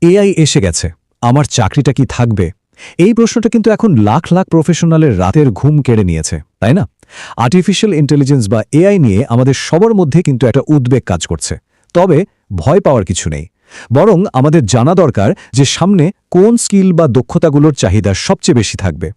AI এসে গেছে, আমার চাকরিটা কি থাকবে? এই প্রশ্নটা কিন্তু এখন লাখ লাখ প্রফেশনালের রাতের ঘুম কেড়ে নিয়েছে, তাই না? আর্টিফিশিয়াল ইন্টেলিজেন্স বা এআই নিয়ে আমাদের সবার মধ্যে কিন্তু একটা উদ্বেগ কাজ করছে। তবে ভয় পাওয়ার কিছু নেই, বরং আমাদের জানা দরকার যে সামনে কোন স্কিল বা দক্ষতাগুলোর চাহিদা সবচেয়ে বেশি থাকবে।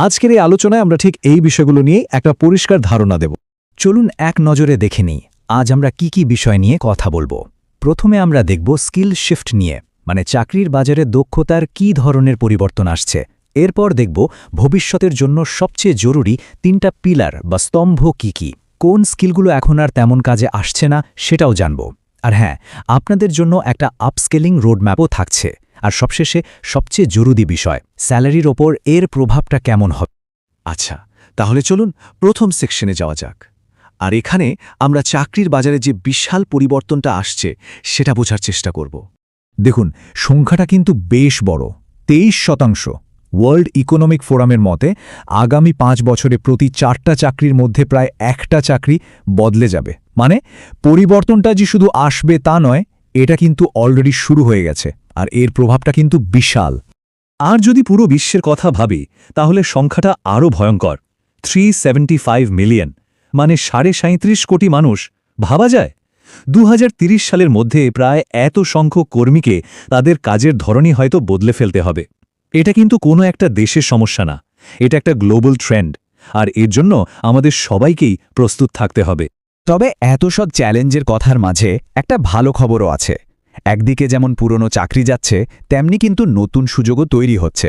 আজকের এই আলোচনায় আমরা ঠিক এই বিষয়গুলো নিয়ে একটা পরিষ্কার ধারণা দেব। চলুন এক নজরে দেখে নিই আজ আমরা কি বিষয় নিয়ে কথা বলবো। প্রথমে আমরা দেখব স্কিল শিফট নিয়ে, মানে চাকরির বাজারে দক্ষতার কি ধরনের পরিবর্তন আসছে। এরপর দেখব ভবিষ্যতের জন্য সবচেয়ে জরুরি 3টা পিলার বা স্তম্ভ কি, কোন স্কিলগুলো এখন আর তেমন কাজে আসছে না সেটাও জানব। আর হ্যাঁ, আপনাদের জন্য একটা আপস্কেলিং রোডম্যাপও থাকছে। আর সবশেষে সবচেয়ে জরুরি বিষয়, স্যালারির ওপর এর প্রভাবটা কেমন হবে। আচ্ছা, তাহলে চলুন প্রথম সেকশনে যাওয়া যাক। আর এখানে আমরা চাকরির বাজারে যে বিশাল পরিবর্তনটা আসছে সেটা বোঝার চেষ্টা করব। দেখুন, সংখ্যাটা কিন্তু বেশ বড়, 23%। ওয়ার্ল্ড ইকোনমিক ফোরামের মতে আগামী 5 বছরে প্রতি 4টা চাকরির মধ্যে প্রায় একটা চাকরি বদলে যাবে। মানে পরিবর্তনটা যে শুধু আসবে তা নয়, এটা কিন্তু অলরেডি শুরু হয়ে গেছে, আর এর প্রভাবটা কিন্তু বিশাল। আর যদি পুরো বিশ্বের কথা ভাবি তাহলে সংখ্যাটা আরও ভয়ঙ্কর। 375 মিলিয়ন, মানে 37.5 কোটি মানুষ। ভাবা যায় 2030 সালের মধ্যে প্রায় এত সংখ্যক কর্মীকে তাদের কাজের ধরনই হয়তো বদলে ফেলতে হবে। এটা কিন্তু কোনো একটা দেশের সমস্যা না, এটা একটা গ্লোবাল ট্রেন্ড, আর এর জন্য আমাদের সবাইকেই প্রস্তুত থাকতে হবে। তবে এত সব চ্যালেঞ্জের কথার মাঝে একটা ভালো খবরও আছে। একদিকে যেমন পুরনো চাকরি যাচ্ছে, তেমনি কিন্তু নতুন সুযোগও তৈরি হচ্ছে।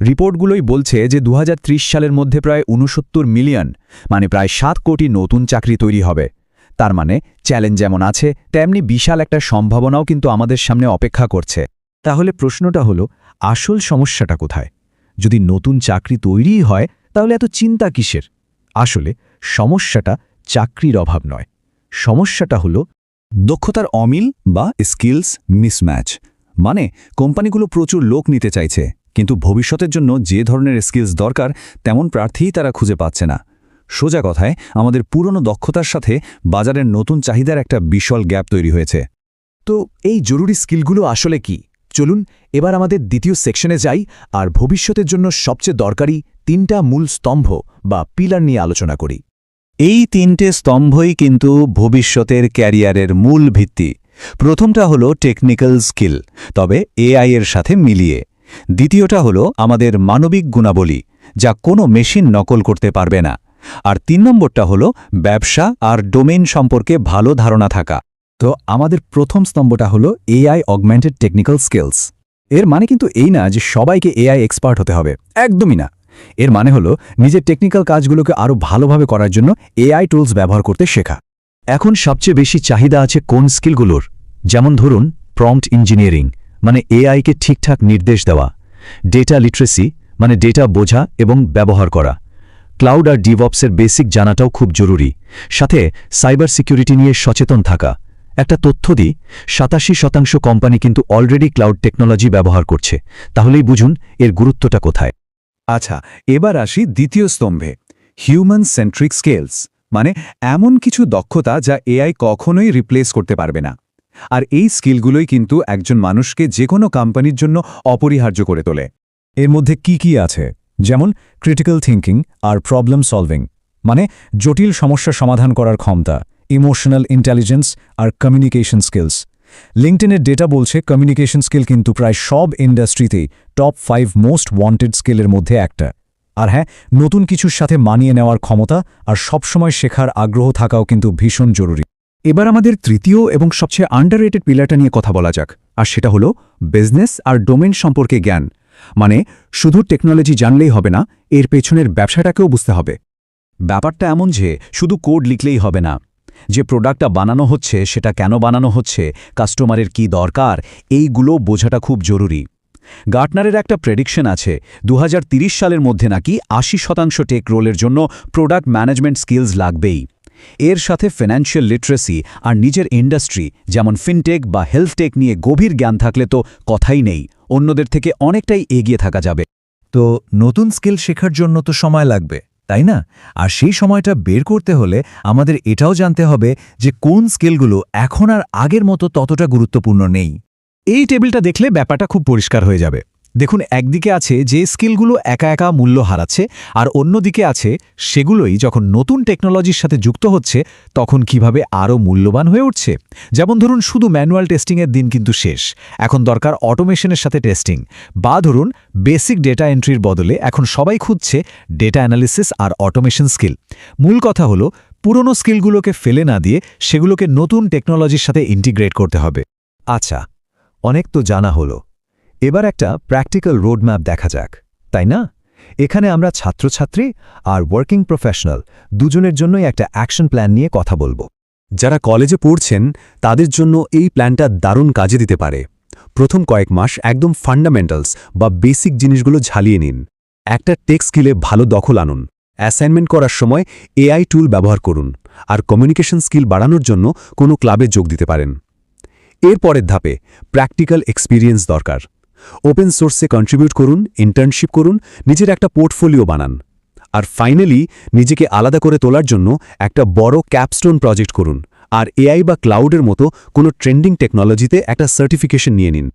রিপোর্টগুলোই বলছে যে 2030 সালের মধ্যে প্রায় 69 মিলিয়ন, মানে প্রায় 7 কোটি নতুন চাকরি তৈরি হবে। তার মানে চ্যালেঞ্জ যেমন আছে, তেমনি বিশাল একটা সম্ভাবনাও কিন্তু আমাদের সামনে অপেক্ষা করছে। তাহলে প্রশ্নটা হলো, আসল সমস্যাটা কোথায়? যদি নতুন চাকরি তৈরিই হয় তাহলে এত চিন্তা কিসের? আসলে সমস্যাটা চাকরির অভাব নয়, সমস্যাটা হলো দক্ষতার অমিল বা স্কিলস মিসম্যাচ। মানে কোম্পানিগুলো প্রচুর লোক নিতে চাইছে, কিন্তু ভবিষ্যতের জন্য যে ধরনের স্কিলস দরকার তেমন প্রার্থীই তারা খুঁজে পাচ্ছে না। সোজা কথায় আমাদের পুরনো দক্ষতার সাথে বাজারের নতুন চাহিদার একটা বিশাল গ্যাপ তৈরি হয়েছে। তো এই জরুরি স্কিলগুলো আসলে কি? চলুন এবার আমাদের দ্বিতীয় সেকশনে যাই আর ভবিষ্যতের জন্য সবচেয়ে দরকারি 3টা মূল স্তম্ভ বা পিলার নিয়ে আলোচনা করি। এই 3টে স্তম্ভই কিন্তু ভবিষ্যতের ক্যারিয়ারের মূল ভিত্তি। প্রথমটা হলো টেকনিক্যাল স্কিল, তবে এআই এর সাথে মিলিয়ে। দ্বিতীয়টা হলো আমাদের মানবিক গুণাবলী, যা কোনো মেশিন নকল করতে পারবে না। আর 3 নম্বরটা হলো ব্যবসা আর ডোমেইন সম্পর্কে ভালো ধারণা থাকা। তো আমাদের প্রথম স্তম্ভটা হলো এআই অগমেন্টেড টেকনিক্যাল স্কিলস। এর মানে কিন্তু এই না যে সবাইকে এআই এক্সপার্ট হতে হবে, একদমই না। এর মানে হলো নিজের টেকনিক্যাল কাজগুলোকে আরও ভালোভাবে করার জন্য এআই টুলস ব্যবহার করতে শেখা। এখন সবচেয়ে বেশি চাহিদা আছে কোন স্কিলগুলোর? যেমন ধরুন প্রম্পট ইঞ্জিনিয়ারিং, মানে এআইকে ঠিকঠাক নির্দেশ দেওয়া; ডেটা লিটারেসি, মানে ডেটা বোঝা এবং ব্যবহার করা; ক্লাউড আর ডিভঅপসের বেসিক জানাটাও খুব জরুরি; সাথে সাইবার সিকিউরিটি নিয়ে সচেতন থাকা। একটা তথ্য দিই, 87% কোম্পানি কিন্তু অলরেডি ক্লাউড টেকনোলজি ব্যবহার করছে। তাহলেই বুঝুন এর গুরুত্বটা কোথায়। আচ্ছা, এবার আসি দ্বিতীয় স্তম্ভে, হিউম্যান সেন্ট্রিক স্কিলস, মানে এমন কিছু দক্ষতা যা এআই কখনোই রিপ্লেস করতে পারবে না। আর এই স্কিলগুলোই কিন্তু একজন মানুষকে যে কোনো কোম্পানির জন্য অপরিহার্য করে তোলে। এর মধ্যে কি আছে? যেমন ক্রিটিক্যাল থিঙ্কিং আর প্রবলেম সলভিং, মানে জটিল সমস্যা সমাধান করার ক্ষমতা; ইমোশনাল ইন্টেলিজেন্স আর কমিউনিকেশন স্কিলস। লিঙ্কডইনের ডেটা বলছে কমিউনিকেশন স্কিল কিন্তু প্রায় সব ইন্ডাস্ট্রিতেই টপ 5 মোস্ট ওয়ান্টেড স্কিলের মধ্যে একটা। আর হ্যাঁ, নতুন কিছুর সাথে মানিয়ে নেওয়ার ক্ষমতা আর সবসময় শেখার আগ্রহ থাকাও কিন্তু ভীষণ জরুরি। এবার আমাদের তৃতীয় এবং সবচেয়ে আন্ডাররেটেড পিলারটা নিয়ে কথা বলা যাক, আর সেটা হলো বিজনেস আর ডোমেইন সম্পর্কে জ্ঞান। মানে শুধু টেকনোলজি জানলেই হবে না, এর পেছনের ব্যবসাটাকেও বুঝতে হবে। ব্যাপারটা এমন যে শুধু কোড লিখলেই হবে না, যে প্রোডাক্টটা বানানো হচ্ছে সেটা কেন বানানো হচ্ছে, কাস্টমারের কি দরকার, এইগুলো বোঝাটা খুব জরুরি। গার্টনারের একটা প্রেডিকশন আছে 2030 সালের মধ্যে নাকি 80% টেক রোলের জন্য প্রোডাক্ট ম্যানেজমেন্ট স্কিলস লাগবেই। এর সাথে ফিনান্সিয়াল লিটারেসি আর নিজের ইন্ডাস্ট্রি যেমন ফিনটেক বা হেলথ টেক নিয়ে গভীর জ্ঞান থাকলে তো কথাই নেই, অন্যদের থেকে অনেকটাই এগিয়ে থাকা যাবে। তো নতুন স্কিল শেখার জন্য তো সময় লাগবে, তাই না? আর সেই সময়টা বের করতে হলে আমাদের এটাও জানতে হবে যে কোন স্কিলগুলো এখন আর আগের মতো ততটা গুরুত্বপূর্ণ নেই। এই টেবিলটা দেখলে ব্যাপারটা খুব পরিষ্কার হয়ে যাবে। দেখুন, একদিকে আছে যে স্কিলগুলো একা একা মূল্য হারাচ্ছে, আর অন্যদিকে আছে সেগুলোই যখন নতুন টেকনোলজির সাথে যুক্ত হচ্ছে তখন কিভাবে আরও মূল্যবান হয়ে উঠছে। যেমন ধরুন, শুধু ম্যানুয়াল টেস্টিংয়ের দিন কিন্তু শেষ, এখন দরকার অটোমেশনের সাথে টেস্টিং। বা ধরুন, বেসিক ডেটা এন্ট্রির বদলে এখন সবাই খুঁজছে ডেটা অ্যানালিসিস আর অটোমেশন স্কিল। মূল কথা হলো, পুরনো স্কিলগুলোকে ফেলে না দিয়ে সেগুলোকে নতুন টেকনোলজির সাথে ইন্টিগ্রেট করতে হবে। আচ্ছা, অনেক তো জানা হলো, এবার একটা প্র্যাকটিক্যাল রোডম্যাপ দেখা যাক, তাই না? এখানে আমরা ছাত্রছাত্রী আর ওয়ার্কিং প্রফেশনাল দুজনের জন্যই একটা অ্যাকশন প্ল্যান নিয়ে কথা বলবো। যারা কলেজে পড়ছেন তাদের জন্য এই প্ল্যানটা দারুণ কাজে দিতে পারে। প্রথম কয়েক মাস একদম ফান্ডামেন্টালস বা বেসিক জিনিসগুলো ঝালিয়ে নিন। একটা টেক স্কিলে ভালো দখল আনুন। অ্যাসাইনমেন্ট করার সময় এআই টুল ব্যবহার করুন, আর কমিউনিকেশন স্কিল বাড়ানোর জন্য কোনো ক্লাবে যোগ দিতে পারেন। এর পরের ধাপে প্র্যাকটিক্যাল এক্সপিরিয়েন্স দরকার। ওপেন সোর্সে কন্ট্রিবিউট করুন, ইন্টার্নশিপ করুন, নিজের একটা পোর্টফোলিও বানান। আর ফাইনালি, নিজেকে আলাদা করে তোলার জন্য একটা বড় ক্যাপস্টোন প্রজেক্ট করুন, আর এআই বা ক্লাউডের মতো কোনো ট্রেন্ডিং টেকনোলজিতে একটা সার্টিফিকেশন নিয়ে নিন।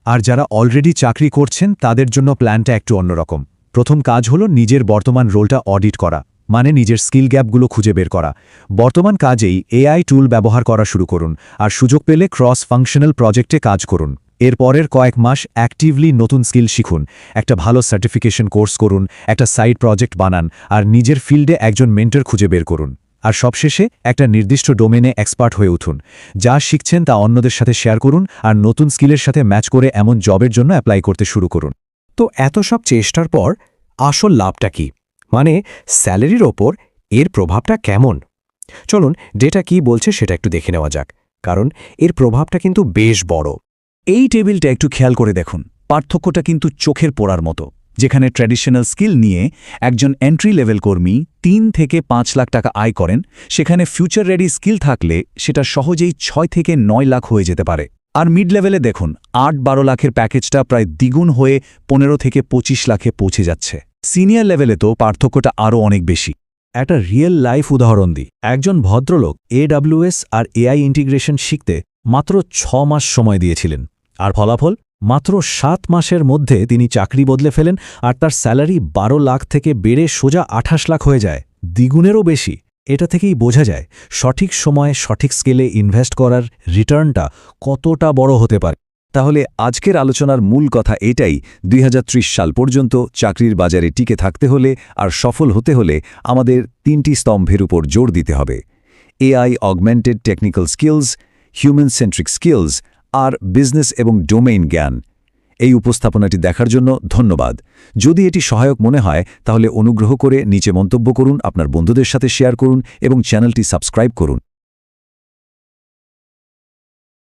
আর যারা অলরেডি চাকরি করছেন তাদের জন্য প্ল্যানটা একটু অন্যরকম। প্রথম কাজ হলো নিজের বর্তমান রোলটা অডিট করা, মানে নিজের স্কিল গ্যাপগুলো খুঁজে বের করা। বর্তমান কাজেই এআই টুল ব্যবহার করা শুরু করুন, আর সুযোগ পেলে ক্রস ফাংশনাল প্রজেক্টে কাজ করুন। এর পরের কয়েক মাস অ্যাক্টিভলি নতুন স্কিল শিখুন, একটা ভালো সার্টিফিকেশন কোর্স করুন, একটা সাইড প্রজেক্ট বানান, আর নিজের ফিল্ডে একজন মেন্টর খুঁজে বের করুন। আর সবশেষে একটা নির্দিষ্ট ডোমেনে এক্সপার্ট হয়ে উঠুন। যা শিখছেন তা অন্যদের সাথে শেয়ার করুন, আর নতুন স্কিলের সাথে ম্যাচ করে এমন জবের জন্য অ্যাপ্লাই করতে শুরু করুন। তো এত সব চেষ্টার পর আসল লাভটা কি? মানে স্যালারির ওপর এর প্রভাবটা কেমন? চলুন ডেটা কি বলছে সেটা একটু দেখে নেওয়া যাক, কারণ এর প্রভাবটা কিন্তু বেশ বড়। এই টেবিলটা একটু খেয়াল করে দেখুন, পার্থক্যটা কিন্তু চোখের পড়ার মতো। যেখানে ট্র্যাডিশনাল স্কিল নিয়ে একজন এন্ট্রি লেভেল কর্মী 3 থেকে 5 লাখ টাকা আয় করেন, সেখানে ফিউচার রেডি স্কিল থাকলে সেটা সহজেই 6 থেকে 9 লাখ হয়ে যেতে পারে। আর মিড লেভেলে দেখুন, 8-12 লাখের প্যাকেজটা প্রায় দ্বিগুণ হয়ে 15 থেকে 25 লাখে পৌঁছে যাচ্ছে। সিনিয়র লেভেলে তো পার্থক্যটা আরও অনেক বেশি। একটা রিয়েল লাইফ উদাহরণ দিই। একজন ভদ্রলোক AWS আর এআই ইন্টিগ্রেশন শিখতে মাত্র 6 মাস সময় দিয়েছিলেন, আর ফলাফল মাত্র 7 মাসের মধ্যে তিনি চাকরি বদলে ফেলেন, আর তার স্যালারি 12 লাখ থেকে বেড়ে সোজা 28 লাখ হয়ে যায়, দ্বিগুণেরও বেশি। এটা থেকেই বোঝা যায় সঠিক সময়ে সঠিক স্কেলে ইনভেস্ট করার রিটার্নটা কতটা বড় হতে পারে। তাহলে আজকের আলোচনার মূল কথা এটাই, 2030 সাল পর্যন্ত চাকরির বাজারে টিকে থাকতে হলে আর সফল হতে হলে আমাদের 3টি স্তম্ভের উপর জোর দিতে হবে: AI augmented technical skills, human centric skills, আর বিজনেস এবং ডোমেইন জ্ঞান। এই উপস্থাপনাটি দেখার জন্য ধন্যবাদ। যদি এটি সহায়ক মনে হয় তাহলে অনুগ্রহ করে নিচে মন্তব্য করুন, আপনার বন্ধুদের সাথে শেয়ার করুন এবং চ্যানেলটি সাবস্ক্রাইব করুন।